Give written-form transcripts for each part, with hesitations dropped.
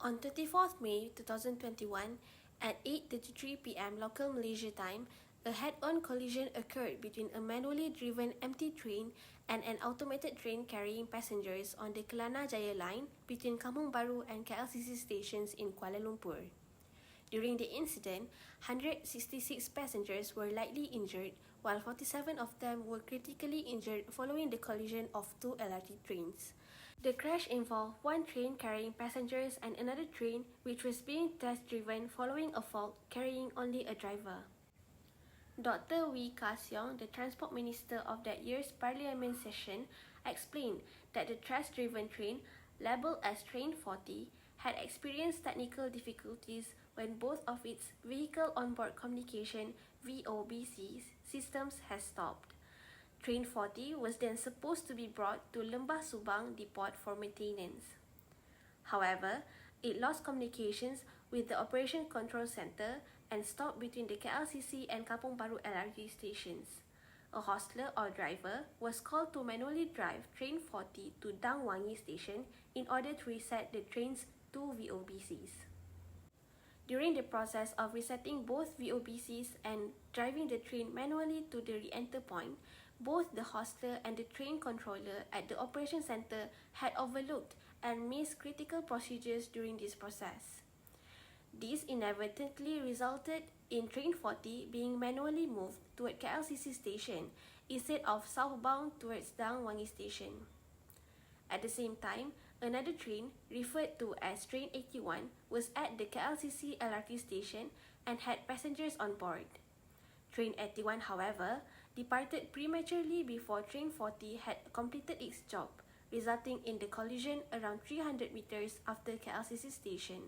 On 24th May 2021, at 8:33 p.m. local Malaysia time, a head-on collision occurred between a manually driven empty train and an automated train carrying passengers on the Kelana Jaya line between Kampung Baru and KLCC stations in Kuala Lumpur. During the incident, 166 passengers were lightly injured, while 47 of them were critically injured following the collision of two LRT trains. The crash involved one train carrying passengers and another train which was being test-driven following a fault carrying only a driver. Dr. Wee Ka Siong, the Transport Minister of that year's Parliament session, explained that the test-driven train, labelled as Train 40, had experienced technical difficulties when both of its Vehicle Onboard Communication (VOBC) systems had stopped. Train 40 was then supposed to be brought to Lembah Subang Depot for maintenance. However, it lost communications with the Operation Control Centre and stopped between the KLCC and Kampung Baru LRT stations. A hostler or driver was called to manually drive Train 40 to Dang Wangi station in order to reset the train's two VOBCs. During the process of resetting both VOBCs and driving the train manually to the re-enter point, both the hostler and the train controller at the operation center had overlooked and missed critical procedures during this process. This inadvertently resulted in Train 40 being manually moved toward KLCC station instead of southbound towards Dang Wangi station. At the same time, another train, referred to as Train 81, was at the KLCC LRT station and had passengers on board. Train 81, however, departed prematurely before Train 40 had completed its job, resulting in the collision around 300 meters after KLCC station.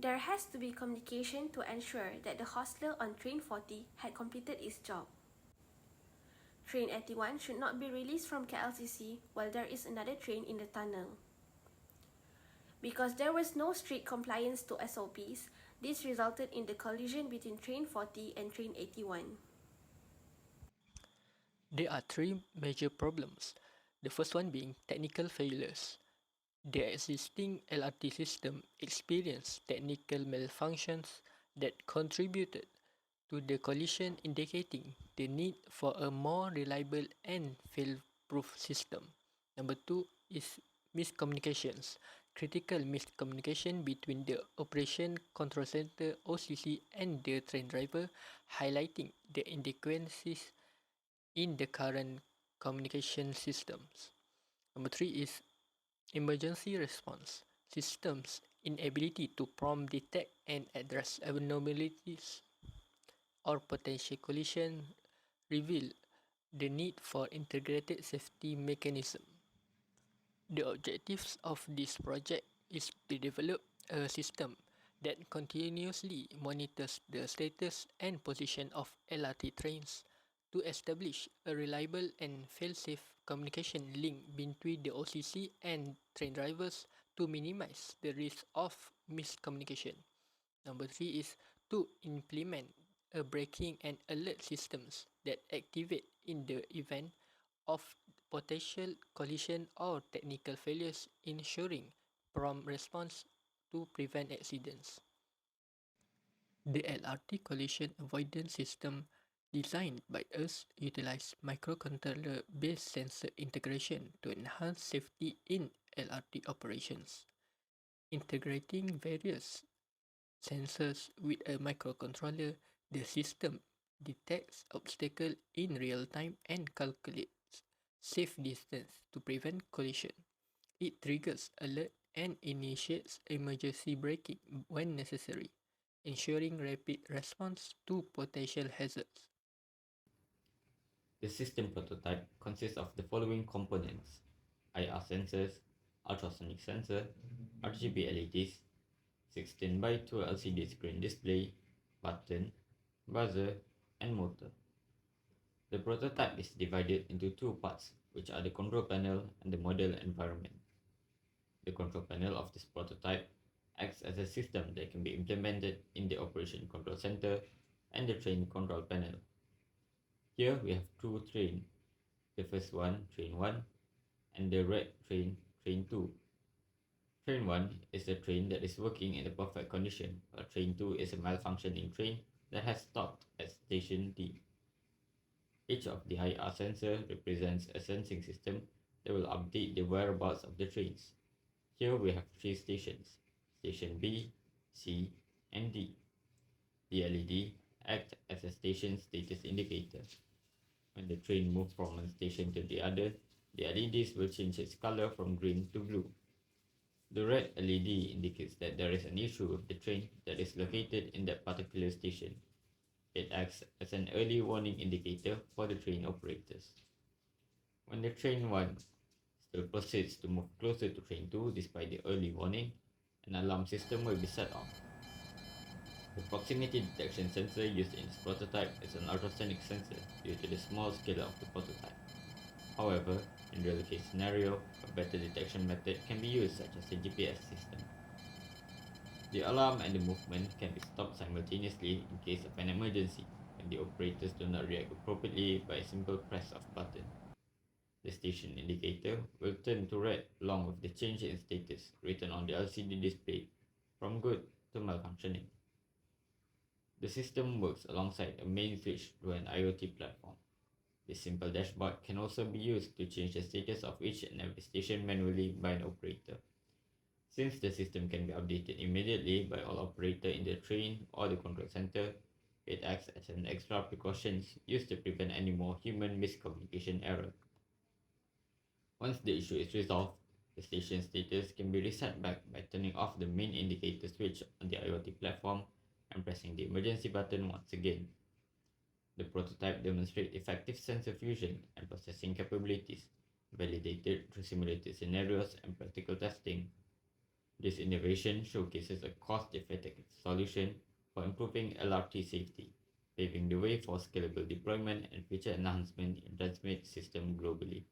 There has to be communication to ensure that the hostler on Train 40 had completed its job. Train 81 should not be released from KLCC while there is another train in the tunnel. Because there was no strict compliance to SOPs, this resulted in the collision between Train 40 and Train 81. There are three major problems. The first one being technical failures. The existing LRT system experienced technical malfunctions that contributed to the collision, indicating the need for a more reliable and fail-proof system. Number two is miscommunications. Critical miscommunication between the Operation Control Center (OCC) and the train driver, highlighting the inadequacies in the current communication systems. Number three is emergency response systems inability to prompt detect and address abnormalities or potential collision reveal the need for integrated safety mechanism. The objectives of this project is to develop a system that continuously monitors the status and position of LRT trains to establish a reliable and fail-safe communication link between the OCC and train drivers to minimize the risk of miscommunication. Number three is to implement a braking and alert systems that activate in the event of potential collision or technical failures, ensuring prompt response to prevent accidents. The LRT Collision Avoidance System designed by us utilize microcontroller-based sensor integration to enhance safety in LRT operations. Integrating various sensors with a microcontroller, the system detects obstacles in real time and calculates safe distance to prevent collision. It triggers alert and initiates emergency braking when necessary, ensuring rapid response to potential hazards. The system prototype consists of the following components: IR sensors, ultrasonic sensor, RGB LEDs, 16 by 2 LCD screen display, button, buzzer, and motor. The prototype is divided into two parts, which are the control panel and the model environment. The control panel of this prototype acts as a system that can be implemented in the operation control center and the train control panel. Here we have two trains, the first one, train 1, and the red train, train 2. Train 1 is a train that is working in a perfect condition, while Train 2 is a malfunctioning train that has stopped at station D. Each of the IR sensor represents a sensing system that will update the whereabouts of the trains. Here we have three stations, station B, C, and D. The LED acts as a station status indicator. When the train moves from one station to the other, the LEDs will change its color from green to blue. The red LED indicates that there is an issue with the train that is located in that particular station. It acts as an early warning indicator for the train operators. When the train 1 still proceeds to move closer to train 2 despite the early warning, an alarm system will be set off. The proximity detection sensor used in this prototype is an ultrasonic sensor due to the small scale of the prototype. However, in real case scenario, a better detection method can be used such as a GPS system. The alarm and the movement can be stopped simultaneously in case of an emergency when the operators do not react appropriately by a simple press of button. The station indicator will turn to red along with the change in status written on the LCD display from good to malfunctioning. The system works alongside a main switch through an IoT platform. This simple dashboard can also be used to change the status of each and every station manually by an operator. Since the system can be updated immediately by all operators in the train or the control center, it acts as an extra precaution used to prevent any more human miscommunication error. Once the issue is resolved, the station status can be reset back by turning off the main indicator switch on the IoT platform and pressing the emergency button once again. The prototype demonstrates effective sensor fusion and processing capabilities, validated through simulated scenarios and practical testing. This innovation showcases a cost-effective solution for improving LRT safety, paving the way for scalable deployment and feature enhancement in transit system globally.